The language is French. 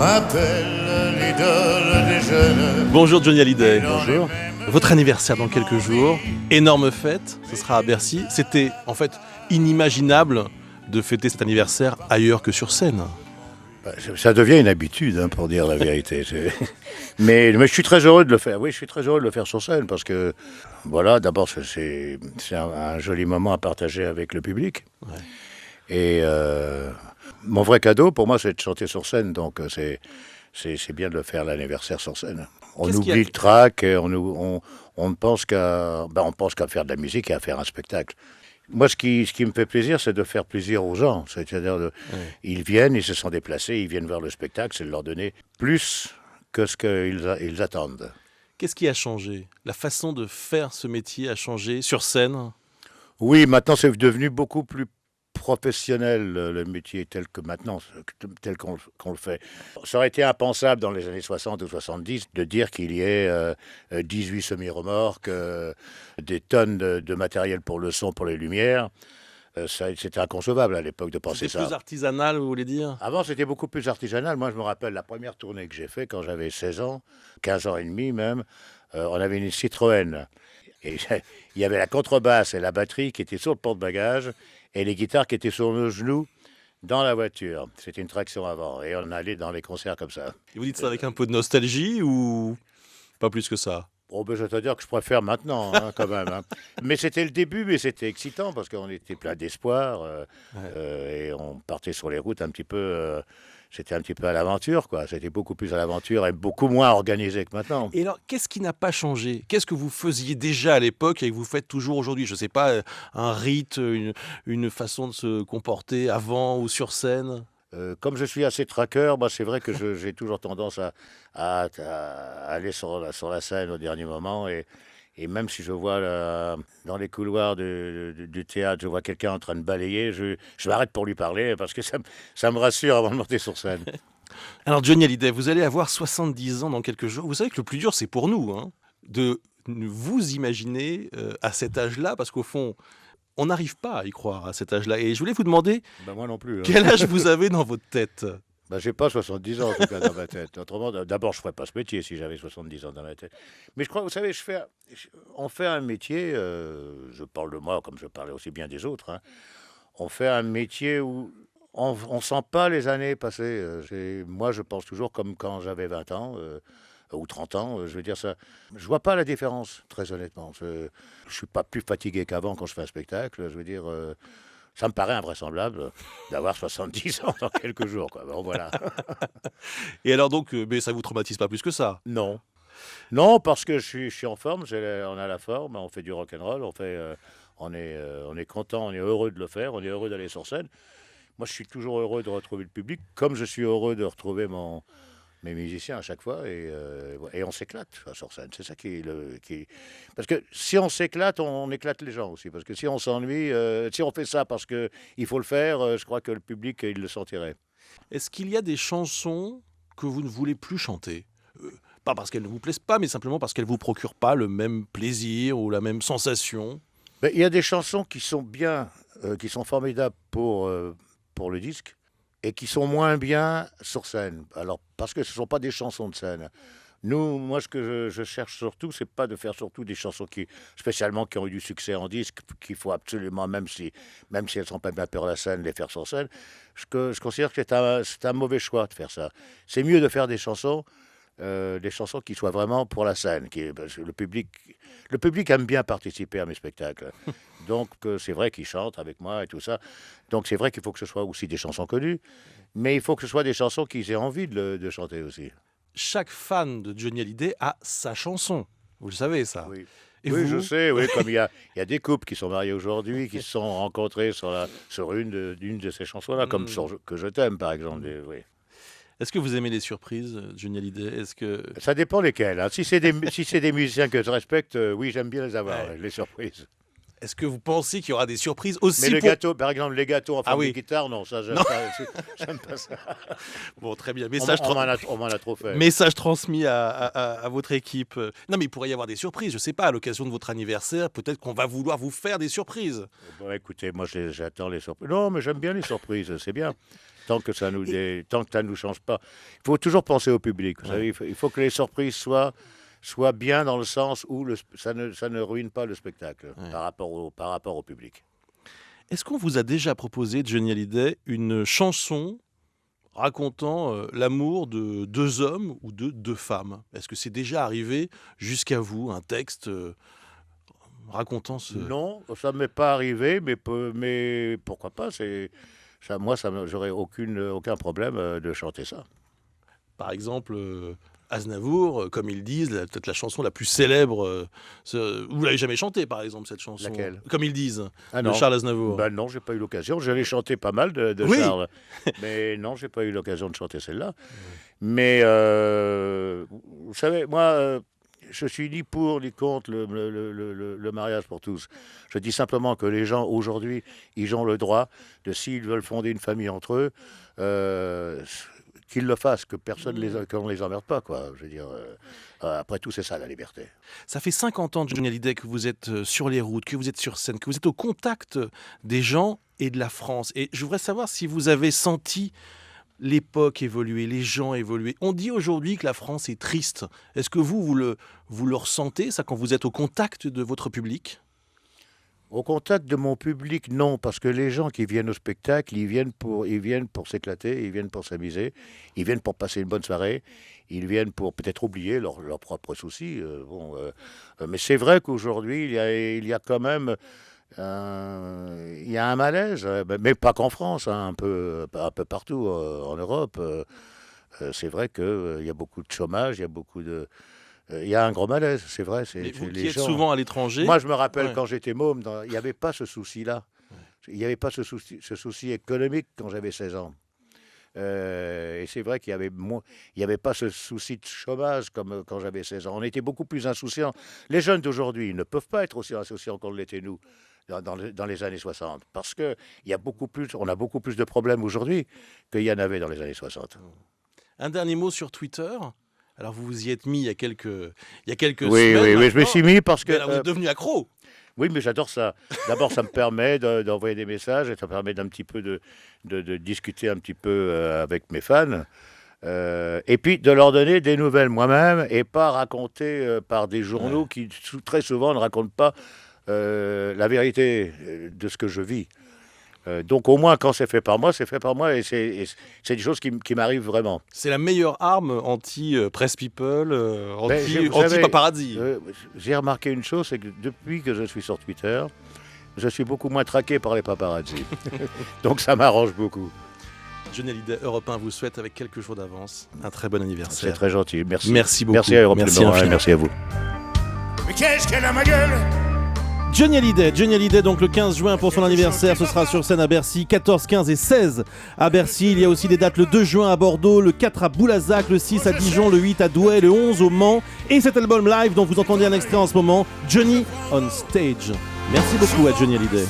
m'appelle l'idole des jeunes. Bonjour Johnny Hallyday. Bonjour. Votre anniversaire dans quelques jours, énorme fête, ce sera à Bercy. C'était en fait inimaginable de fêter cet anniversaire ailleurs que sur scène. Ça devient une habitude, pour dire la vérité. Mais je suis très heureux de le faire. Oui, je suis très heureux de le faire sur scène parce que, voilà, d'abord, c'est un joli moment à partager avec le public. Ouais. Et mon vrai cadeau, pour moi, c'est de chanter sur scène. Donc, c'est bien de le faire l'anniversaire sur scène. On oublie le trac, on ne pense qu'à faire de la musique et à faire un spectacle. Moi, ce qui me fait plaisir, c'est de faire plaisir aux gens. C'est-à-dire, ils viennent, ils se sont déplacés, ils viennent voir le spectacle, c'est de leur donner plus que ce qu'ils attendent. Qu'est-ce qui a changé? La façon de faire ce métier a changé sur scène? Oui, maintenant, c'est devenu beaucoup plus professionnel, le métier tel que maintenant, tel qu'on le fait. Ça aurait été impensable dans les années 60 ou 70 de dire qu'il y ait 18 semi-remorques, des tonnes de matériel pour le son, pour les lumières. C'était inconcevable à l'époque de penser ça. C'était plus artisanal, vous voulez dire? Avant, c'était beaucoup plus artisanal. Moi, je me rappelle la première tournée que j'ai faite quand j'avais 16 ans, 15 ans et demi même. On avait une Citroën. Et il y avait la contrebasse et la batterie qui étaient sur le porte-bagages et les guitares qui étaient sur nos genoux dans la voiture. C'était une traction avant et on allait dans les concerts comme ça. Et vous dites ça avec un peu de nostalgie ou pas plus que ça? Oh, ben, je dois dire que je préfère maintenant, quand même. Mais c'était le début, mais c'était excitant parce qu'on était plein d'espoir et on partait sur les routes un petit peu. C'était un petit peu à l'aventure, quoi. C'était beaucoup plus à l'aventure et beaucoup moins organisé que maintenant. Et alors, qu'est-ce qui n'a pas changé? Qu'est-ce que vous faisiez déjà à l'époque et que vous faites toujours aujourd'hui? Je ne sais pas, un rite, une façon de se comporter avant ou sur scène? Comme je suis assez traqueur, c'est vrai que j'ai toujours tendance à aller sur la scène au dernier moment. Et même si je vois dans les couloirs du théâtre, je vois quelqu'un en train de balayer, je m'arrête pour lui parler parce que ça me rassure avant de monter sur scène. Alors, Johnny Hallyday, vous allez avoir 70 ans dans quelques jours. Vous savez que le plus dur, c'est pour nous, hein, de vous imaginer à cet âge-là, parce qu'au fond, on n'arrive pas à y croire à cet âge-là. Et je voulais vous demander, Moi non plus. quel âge vous avez dans votre tête? J'ai pas 70 ans en tout cas dans ma tête. Autrement, d'abord, je ferais pas ce métier si j'avais 70 ans dans ma tête. Mais je crois, vous savez, on fait un métier, je parle de moi comme je parlais aussi bien des autres, on fait un métier où on sent pas les années passer. Moi, je pense toujours comme quand j'avais 20 ans ou 30 ans. Je veux dire ça. Je vois pas la différence, très honnêtement. Je suis pas plus fatigué qu'avant quand je fais un spectacle. Je veux dire. Ça me paraît invraisemblable d'avoir 70 ans dans quelques jours, quoi. Bon, voilà. Et alors donc, mais ça vous traumatise pas plus que ça? Non. Non, parce que je suis en forme, on a la forme, on fait du rock'n'roll, on est content, on est heureux de le faire, on est heureux d'aller sur scène. Moi, je suis toujours heureux de retrouver le public, comme je suis heureux de retrouver mes musiciens à chaque fois, et on s'éclate sur scène. C'est ça Parce que si on s'éclate, on éclate les gens aussi. Parce que si on s'ennuie, si on fait ça parce qu'il faut le faire, je crois que le public, il le sentirait. Est-ce qu'il y a des chansons que vous ne voulez plus chanter? Pas parce qu'elles ne vous plaisent pas, mais simplement parce qu'elles ne vous procurent pas le même plaisir ou la même sensation? Il y a des chansons qui sont bien, qui sont formidables pour le disque, et qui sont moins bien sur scène. Alors, parce que ce ne sont pas des chansons de scène. Moi, ce que je cherche surtout, c'est pas de faire surtout des chansons spécialement qui ont eu du succès en disque, qu'il faut absolument, même si elles ne sont pas bien sur la scène, les faire sur scène. Je considère que c'est un mauvais choix de faire ça. C'est mieux de faire des chansons qui soient vraiment pour la scène. Parce que le public aime bien participer à mes spectacles. Donc, c'est vrai qu'ils chantent avec moi et tout ça. Donc, c'est vrai qu'il faut que ce soit aussi des chansons connues, mais il faut que ce soit des chansons qu'ils aient envie de chanter aussi. Chaque fan de Johnny Hallyday a sa chanson. Vous le savez, ça. Oui, Et oui, vous? je sais. Oui, comme il y a des couples qui sont mariés aujourd'hui, qui se sont rencontrés sur une de ces chansons-là, comme sur Que je t'aime, par exemple. Oui. Est-ce que vous aimez les surprises, Johnny Hallyday? Ça dépend lesquelles. Si c'est des musiciens que je respecte, oui, j'aime bien les avoir, les surprises. Est-ce que vous pensez qu'il y aura des surprises aussi Mais le gâteau, par exemple, les gâteaux en forme de guitare, non, ça, j'aime pas. J'aime pas ça. Bon, très bien. On m'en a trop fait. Message transmis à votre équipe. Non, mais il pourrait y avoir des surprises. Je sais pas, à l'occasion de votre anniversaire, peut-être qu'on va vouloir vous faire des surprises. Bon, écoutez, moi, j'attends les surprises. Non, mais j'aime bien les surprises, c'est bien. Tant que ça nous change pas. Il faut toujours penser au public. Vous savez, il faut que les surprises soient bien dans le sens où ça ne ruine pas le spectacle par rapport au public. Est-ce qu'on vous a déjà proposé, Johnny Hallyday, une chanson racontant l'amour de deux hommes ou de deux femmes? Est-ce que c'est déjà arrivé jusqu'à vous, un texte racontant ce... Non, ça ne m'est pas arrivé, mais pourquoi pas moi, j'aurais aucun problème de chanter ça. Par exemple, Aznavour, comme ils disent, peut-être la chanson la plus célèbre. Vous l'avez jamais chantée, par exemple, cette chanson? Laquelle? Comme ils disent, de non. Charles Aznavour. Ben non, j'ai pas eu l'occasion. Je l'ai chanté pas mal de Oui. Charles. Mais non, j'ai pas eu l'occasion de chanter celle-là. Mais vous savez, moi, je suis ni pour ni contre le mariage pour tous. Je dis simplement que les gens, aujourd'hui, ils ont le droit de, s'ils veulent fonder une famille entre eux, qu'ils le fassent, que qu'on ne les emmerde pas, quoi. Je veux dire, après tout, c'est ça, la liberté. Ça fait 50 ans, Johnny Hallyday, que vous êtes sur les routes, que vous êtes sur scène, que vous êtes au contact des gens et de la France. Et je voudrais savoir si vous avez senti l'époque évoluer, les gens évoluer. On dit aujourd'hui que la France est triste. Est-ce que vous le ressentez, ça, quand vous êtes au contact de votre public ? Au contact de mon public, non, parce que les gens qui viennent au spectacle, ils viennent pour s'éclater, ils viennent pour s'amuser, ils viennent pour passer une bonne soirée, ils viennent pour peut-être oublier leurs propres soucis. Mais c'est vrai qu'aujourd'hui, il y a quand même il y a un malaise, mais pas qu'en France, hein, un peu partout en Europe. C'est vrai qu'il y a beaucoup de chômage, il y a un gros malaise, c'est vrai. Mais vous les qui êtes gens... souvent à l'étranger... Moi, je me rappelle quand j'étais môme, il n'y avait pas ce souci-là. Il n'y avait pas ce souci économique quand j'avais 16 ans. Et c'est vrai qu'il n'y avait pas ce souci de chômage comme quand j'avais 16 ans. On était beaucoup plus insouciants. Les jeunes d'aujourd'hui ne peuvent pas être aussi insouciants qu'on l'était nous dans les années 60. Parce qu'on a beaucoup plus de problèmes aujourd'hui qu'il y en avait dans les années 60. Un dernier mot sur Twitter. Alors vous vous y êtes mis il y a quelques oui, semaines. Oui, je me suis mis parce que... vous êtes devenu accro. Oui, mais j'adore ça. D'abord, ça me permet d'envoyer des messages et ça me permet d'un petit peu de discuter un petit peu avec mes fans. Et puis de leur donner des nouvelles moi-même et pas racontées par des journaux qui très souvent ne racontent pas la vérité de ce que je vis. Donc au moins quand c'est fait par moi et c'est des choses qui m'arrivent vraiment. C'est la meilleure arme anti-press people, anti-paparazzi. J'ai remarqué une chose, c'est que depuis que je suis sur Twitter, je suis beaucoup moins traqué par les paparazzi. Donc ça m'arrange beaucoup. Johnny Hallyday, Europe 1 vous souhaite avec quelques jours d'avance un très bon anniversaire. C'est très gentil, merci. Merci beaucoup. Merci à Europe 1, merci à vous. Mais qu'est-ce qu'elle a ma gueule? Johnny Hallyday donc le 15 juin pour son anniversaire, ce sera sur scène à Bercy, 14, 15 et 16 à Bercy. Il y a aussi des dates le 2 juin à Bordeaux, le 4 à Boulazac, le 6 à Dijon, le 8 à Douai, le 11 au Mans. Et cet album live dont vous entendez un extrait en ce moment, Johnny on Stage. Merci beaucoup à Johnny Hallyday.